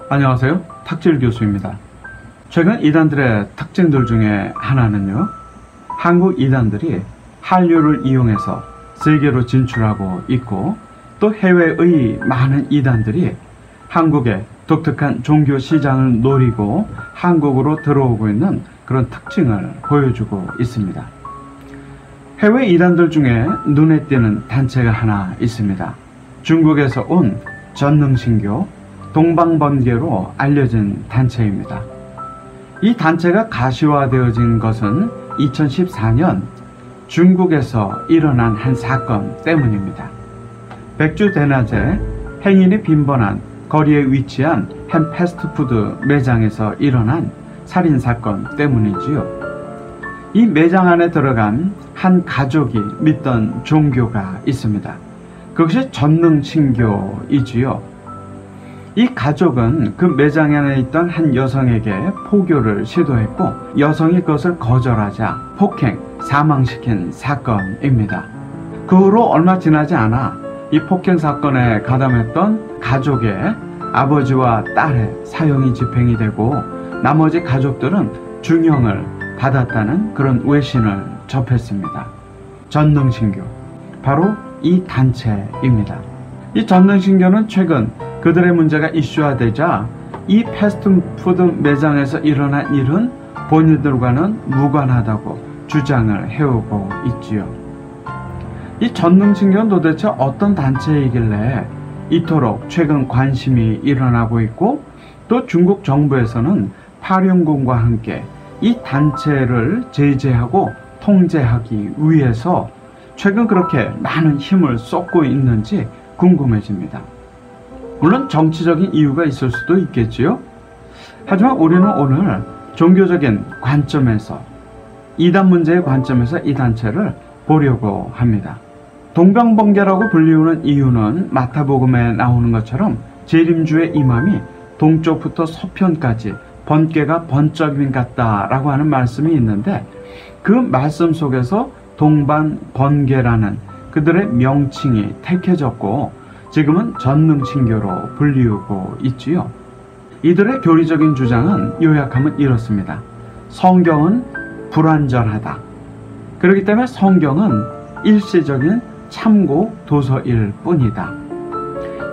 안녕하세요. 탁질 교수입니다. 최근 이단들의 특징들 중에 하나는요, 한국 이단들이 한류를 이용해서 세계로 진출하고 있고, 또 해외의 많은 이단들이 한국의 독특한 종교 시장을 노리고 한국으로 들어오고 있는 그런 특징을 보여주고 있습니다. 해외 이단들 중에 눈에 띄는 단체가 하나 있습니다. 중국에서 온 전능신교 동방번개로 알려진 단체입니다. 이 단체가 가시화되어진 것은 2014년 중국에서 일어난 한 사건 때문입니다. 백주 대낮에 행인이 빈번한 거리에 위치한 한 패스트푸드 매장에서 일어난 살인사건 때문이지요. 이 매장 안에 들어간 한 가족이 믿던 종교가 있습니다. 그것이 전능신교이지요. 이 가족은 그 매장 안에 있던 한 여성에게 포교를 시도했고, 여성이 그것을 거절하자 폭행, 사망시킨 사건입니다. 그 후로 얼마 지나지 않아 이 폭행 사건에 가담했던 가족의 아버지와 딸의 사형이 집행이 되고, 나머지 가족들은 중형을 받았다는 그런 외신을 접했습니다. 전능신교, 바로 이 단체입니다. 이 전능신교는 최근 그들의 문제가 이슈화되자 이 패스트푸드 매장에서 일어난 일은 본인들과는 무관하다고 주장을 해오고 있지요. 이 전능신교는 도대체 어떤 단체이길래 이토록 최근 관심이 일어나고 있고, 또 중국 정부에서는 파륜궁과 함께 이 단체를 제재하고 통제하기 위해서 최근 그렇게 많은 힘을 쏟고 있는지 궁금해집니다. 물론 정치적인 이유가 있을 수도 있겠지요. 하지만 우리는 오늘 종교적인 관점에서, 이단 문제의 관점에서 이 단체를 보려고 합니다. 동방번개라고 불리우는 이유는 마태복음에 나오는 것처럼 재림주의 이맘이 동쪽부터 서편까지 번개가 번쩍임 같다라고 하는 말씀이 있는데, 그 말씀 속에서 동방번개라는 그들의 명칭이 택해졌고 지금은 전능신교로 불리우고 있지요. 이들의 교리적인 주장은 요약하면 이렇습니다. 성경은 불완전하다. 그렇기 때문에 성경은 일시적인 참고 도서일 뿐이다.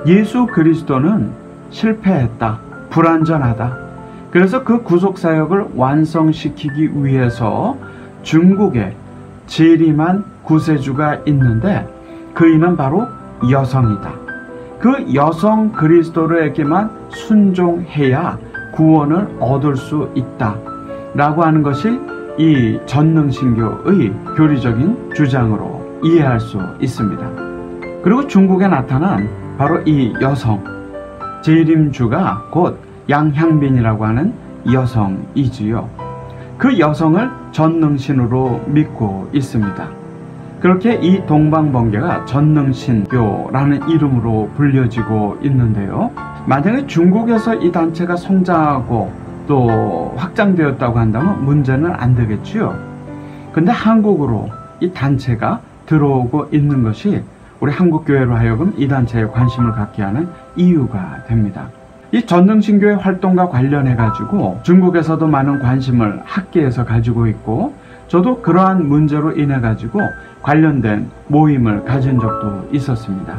예수 그리스도는 실패했다. 불완전하다. 그래서 그 구속사역을 완성시키기 위해서 중국에 재림한 구세주가 있는데, 그이는 바로 여성이다. 그 여성 그리스도에게만 순종해야 구원을 얻을 수 있다 라고 하는 것이 이 전능신교의 교리적인 주장으로 이해할 수 있습니다. 그리고 중국에 나타난 바로 이 여성, 재림주가 곧 양향빈이라고 하는 여성이지요. 그 여성을 전능신으로 믿고 있습니다. 그렇게 이 동방번개가 전능신교라는 이름으로 불려지고 있는데요. 만약에 중국에서 이 단체가 성장하고 또 확장되었다고 한다면 문제는 안 되겠지요. 근데 한국으로 이 단체가 들어오고 있는 것이 우리 한국교회로 하여금 이 단체에 관심을 갖게 하는 이유가 됩니다. 이 전능신교의 활동과 관련해 가지고 중국에서도 많은 관심을 학계에서 가지고 있고, 저도 그러한 문제로 인해 가지고 관련된 모임을 가진 적도 있었습니다.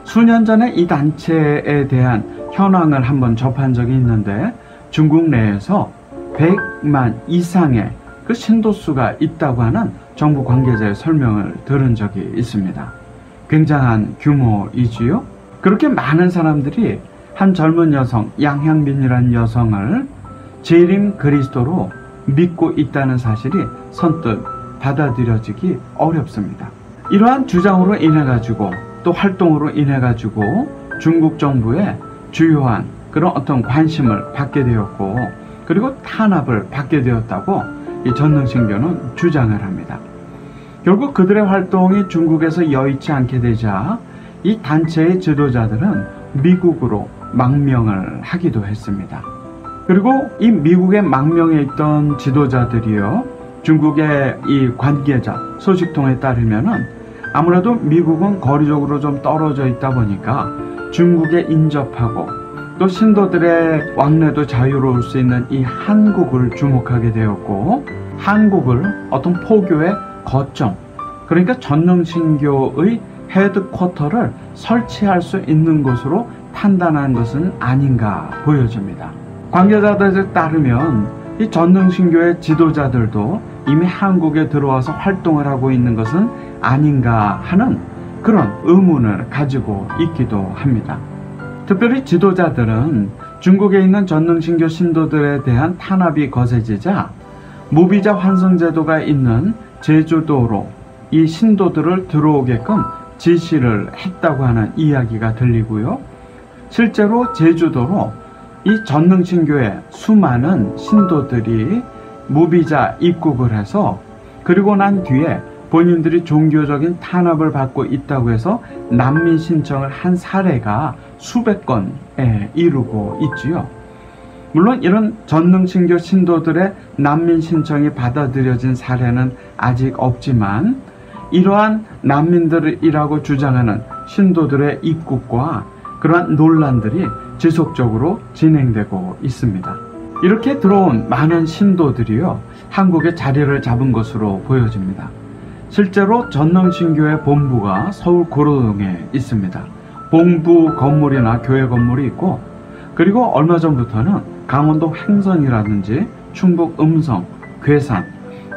수년 전에 이 단체에 대한 현황을 한번 접한 적이 있는데, 중국 내에서 100만 이상의 그 신도수가 있다고 하는 정부 관계자의 설명을 들은 적이 있습니다. 굉장한 규모이지요. 그렇게 많은 사람들이 한 젊은 여성, 양향빈이라는 여성을 재림 그리스도로 믿고 있다는 사실이 선뜻 받아들여지기 어렵습니다. 이러한 주장으로 인해 가지고, 또 활동으로 인해 가지고 중국 정부의 주요한 그런 어떤 관심을 받게 되었고, 그리고 탄압을 받게 되었다고 이 전능신교는 주장을 합니다. 결국 그들의 활동이 중국에서 여의치 않게 되자 이 단체의 지도자들은 미국으로 망명을 하기도 했습니다. 그리고 이 미국의 망명에 있던 지도자들이요, 중국의 이 관계자 소식통에 따르면은 아무래도 미국은 거리적으로 좀 떨어져 있다 보니까 중국에 인접하고 또 신도들의 왕래도 자유로울 수 있는 이 한국을 주목하게 되었고, 한국을 어떤 포교의 거점, 그러니까 전능신교의 헤드쿼터를 설치할 수 있는 곳으로 판단한 것은 아닌가 보여집니다. 관계자들에 따르면 이 전능신교의 지도자들도 이미 한국에 들어와서 활동을 하고 있는 것은 아닌가 하는 그런 의문을 가지고 있기도 합니다. 특별히 지도자들은 중국에 있는 전능신교 신도들에 대한 탄압이 거세지자 무비자 환승제도가 있는 제주도로 이 신도들을 들어오게끔 지시를 했다고 하는 이야기가 들리고요. 실제로 제주도로 이 전능신교의 수많은 신도들이 무비자 입국을 해서 그리고 난 뒤에 본인들이 종교적인 탄압을 받고 있다고 해서 난민 신청을 한 사례가 수백 건에 이르고 있지요. 물론 이런 전능신교 신도들의 난민 신청이 받아들여진 사례는 아직 없지만 이러한 난민들이라고 주장하는 신도들의 입국과 그러한 논란들이 지속적으로 진행되고 있습니다. 이렇게 들어온 많은 신도들이요, 한국에 자리를 잡은 것으로 보여집니다. 실제로 전능신교의 본부가 서울 고려동에 있습니다. 본부 건물이나 교회 건물이 있고, 그리고 얼마 전부터는 강원도 횡성이라든지 충북 음성, 괴산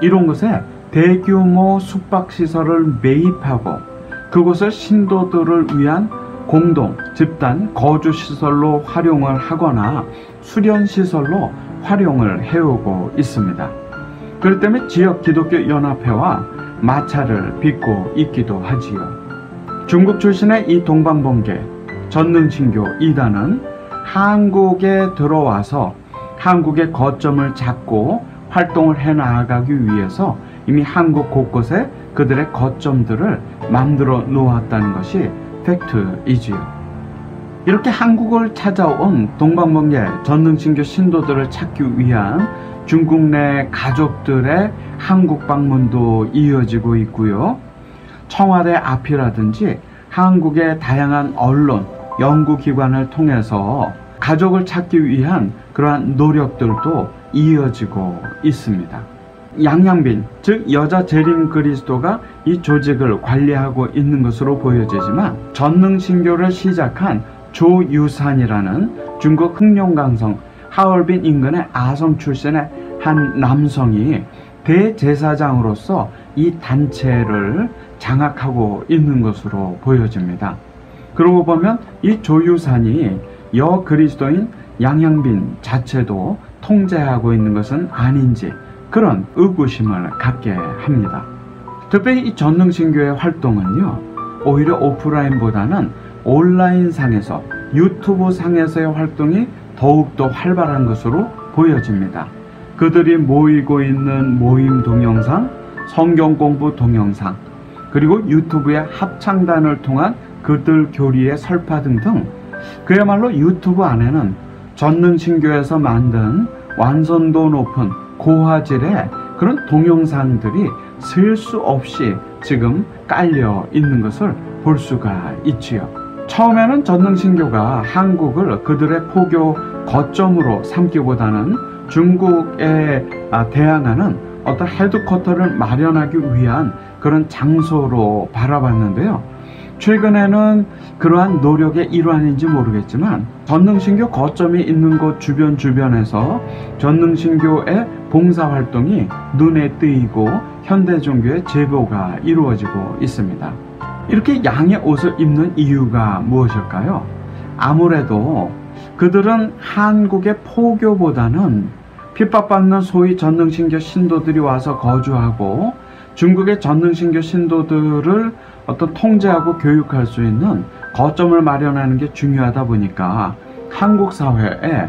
이런 곳에 대규모 숙박시설을 매입하고 그곳을 신도들을 위한 공동, 집단, 거주시설로 활용을 하거나 수련시설로 활용을 해오고 있습니다. 그렇기 때문에 지역 기독교 연합회와 마찰을 빚고 있기도 하지요. 중국 출신의 이 동방번개 전능신교 2단은 한국에 들어와서 한국의 거점을 잡고 활동을 해나가기 위해서 이미 한국 곳곳에 그들의 거점들을 만들어 놓았다는 것이 팩트이지요. 이렇게 한국을 찾아온 동방번개 전능신교 신도들을 찾기 위한 중국 내 가족들의 한국 방문도 이어지고 있고요. 청와대 앞이라든지 한국의 다양한 언론, 연구기관을 통해서 가족을 찾기 위한 그러한 노력들도 이어지고 있습니다. 양양빈, 즉 여자 재림 그리스도가 이 조직을 관리하고 있는 것으로 보여지지만 전능신교를 시작한 조유산이라는 중국 흑룡강성 하얼빈 인근의 아성 출신의 한 남성이 대제사장으로서 이 단체를 장악하고 있는 것으로 보여집니다. 그러고 보면 이 조유산이 여그리스도인 양양빈 자체도 통제하고 있는 것은 아닌지 그런 의구심을 갖게 합니다. 특별히 이 전능신교의 활동은요, 오히려 오프라인보다는 온라인 상에서, 유튜브 상에서의 활동이 더욱더 활발한 것으로 보여집니다. 그들이 모이고 있는 모임 동영상, 성경 공부 동영상, 그리고 유튜브의 합창단을 통한 그들 교리의 설파 등등, 그야말로 유튜브 안에는 전능신교에서 만든 완성도 높은 고화질의 그런 동영상들이 셀 수 없이 지금 깔려 있는 것을 볼 수가 있지요. 처음에는 전능신교가 한국을 그들의 포교 거점으로 삼기보다는 중국에 대항하는 어떤 헤드쿼터를 마련하기 위한 그런 장소로 바라봤는데요. 최근에는 그러한 노력의 일환인지 모르겠지만 전능신교 거점이 있는 곳 주변에서 전능신교의 봉사활동이 눈에 띄고 현대종교의 제보가 이루어지고 있습니다. 이렇게 양의 옷을 입는 이유가 무엇일까요? 아무래도 그들은 한국의 포교보다는 핍박받는 소위 전능신교 신도들이 와서 거주하고 중국의 전능신교 신도들을 어떤 통제하고 교육할 수 있는 거점을 마련하는 게 중요하다 보니까 한국 사회에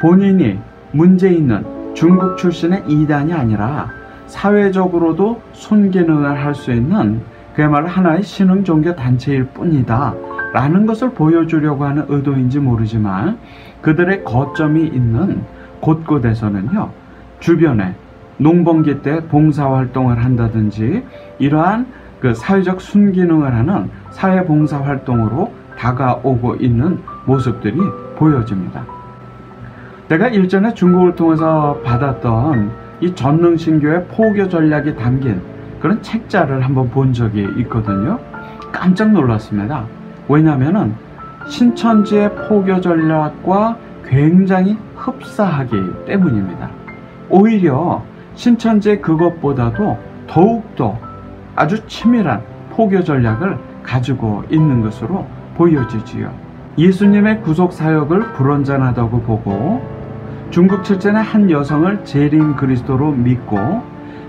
본인이 문제 있는 중국 출신의 이단이 아니라 사회적으로도 순기능을 할 수 있는 그야말로 하나의 신흥 종교 단체일 뿐이다 라는 것을 보여주려고 하는 의도인지 모르지만 그들의 거점이 있는 곳곳에서는요, 주변에 농번기 때 봉사활동을 한다든지 이러한 그 사회적 순기능을 하는 사회봉사활동으로 다가오고 있는 모습들이 보여집니다. 내가 일전에 중국을 통해서 받았던 이 전능신교의 포교 전략이 담긴 그런 책자를 한번 본 적이 있거든요. 깜짝 놀랐습니다. 왜냐하면 신천지의 포교 전략과 굉장히 흡사하기 때문입니다. 오히려 신천지의 그것보다도 더욱더 아주 치밀한 포교 전략을 가지고 있는 것으로 보여지지요. 예수님의 구속 사역을 불완전하다고 보고 중국 칠전의 한 여성을 재림 그리스도로 믿고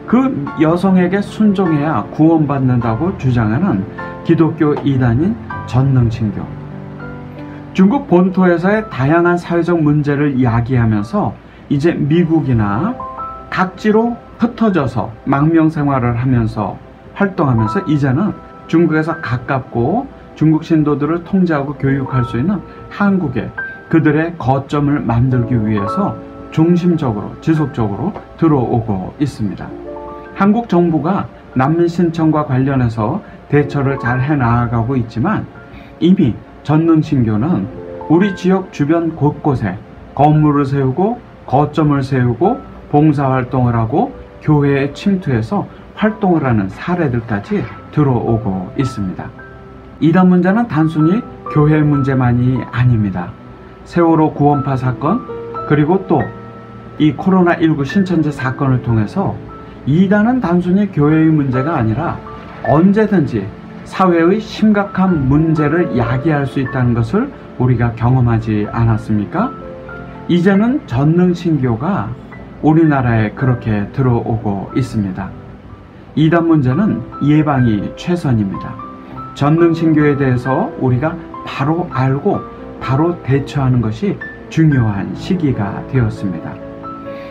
그 여성에게 순종해야 구원받는다고 주장하는 기독교 이단인 전능신교. 중국 본토에서의 다양한 사회적 문제를 이야기하면서 이제 미국이나 각지로 흩어져서 망명 생활을 하면서 활동하면서 이제는 중국에서 가깝고 중국 신도들을 통제하고 교육할 수 있는 한국에 그들의 거점을 만들기 위해서 중심적으로 지속적으로 들어오고 있습니다. 한국 정부가 난민 신청과 관련해서 대처를 잘 해나가고 있지만 이미 전능신교는 우리 지역 주변 곳곳에 건물을 세우고 거점을 세우고 봉사활동을 하고 교회에 침투해서 활동을 하는 사례들까지 들어오고 있습니다. 이단 문제는 단순히 교회 문제만이 아닙니다. 세월호 구원파 사건 그리고 또 이 코로나19 신천지 사건을 통해서 이단은 단순히 교회의 문제가 아니라 언제든지 사회의 심각한 문제를 야기할 수 있다는 것을 우리가 경험하지 않았습니까? 이제는 전능신교가 우리나라에 그렇게 들어오고 있습니다. 이단 문제는 예방이 최선입니다. 전능신교에 대해서 우리가 바로 알고 바로 대처하는 것이 중요한 시기가 되었습니다.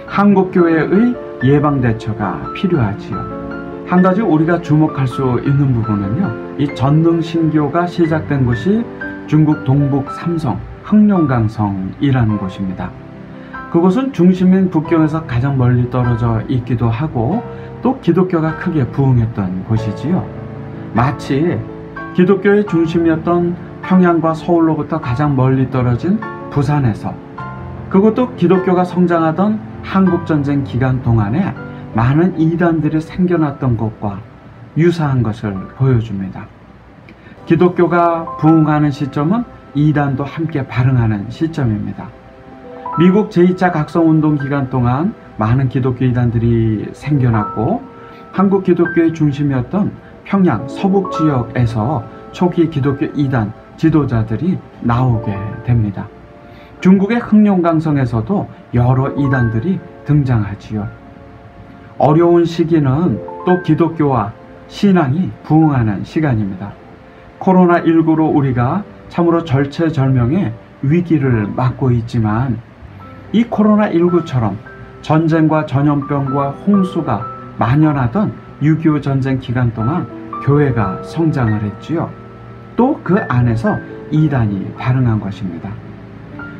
한국교회의 예방대처가 필요하지요. 한 가지 우리가 주목할 수 있는 부분은요, 이 전능신교가 시작된 곳이 중국 동북 삼성 흑룡강성이라는 곳입니다. 그곳은 중심인 북경에서 가장 멀리 떨어져 있기도 하고 또 기독교가 크게 부흥했던 곳이지요. 마치 기독교의 중심이었던 평양과 서울로부터 가장 멀리 떨어진 부산에서 그것도 기독교가 성장하던 한국전쟁 기간 동안에 많은 이단들이 생겨났던 것과 유사한 것을 보여줍니다. 기독교가 부흥하는 시점은 이단도 함께 발흥하는 시점입니다. 미국 제2차 각성운동 기간 동안 많은 기독교 이단들이 생겨났고 한국 기독교의 중심이었던 평양 서북 지역에서 초기 기독교 이단 지도자들이 나오게 됩니다. 중국의 흑룡강성에서도 여러 이단들이 등장하지요. 어려운 시기는 또 기독교와 신앙이 부흥하는 시간입니다. 코로나19로 우리가 참으로 절체절명의 위기를 맞고 있지만 이 코로나19처럼 전쟁과 전염병과 홍수가 만연하던 6.25 전쟁 기간 동안 교회가 성장을 했지요. 또 그 안에서 이단이 발흥한 것입니다.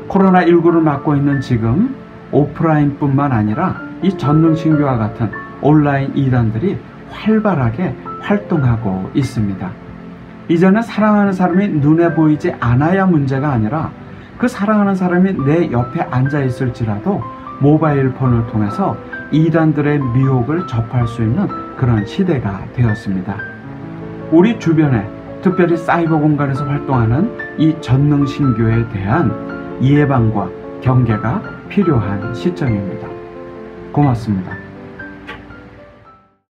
코로나19를 맞고 있는 지금 오프라인뿐만 아니라 이 전능신교와 같은 온라인 이단들이 활발하게 활동하고 있습니다. 이제는 사랑하는 사람이 눈에 보이지 않아야 문제가 아니라 그 사랑하는 사람이 내 옆에 앉아 있을지라도 모바일 폰을 통해서 이단들의 미혹을 접할 수 있는 그런 시대가 되었습니다. 우리 주변에 특별히 사이버 공간에서 활동하는 이 전능신교에 대한 예방과 경계가 필요한 시점입니다. 고맙습니다.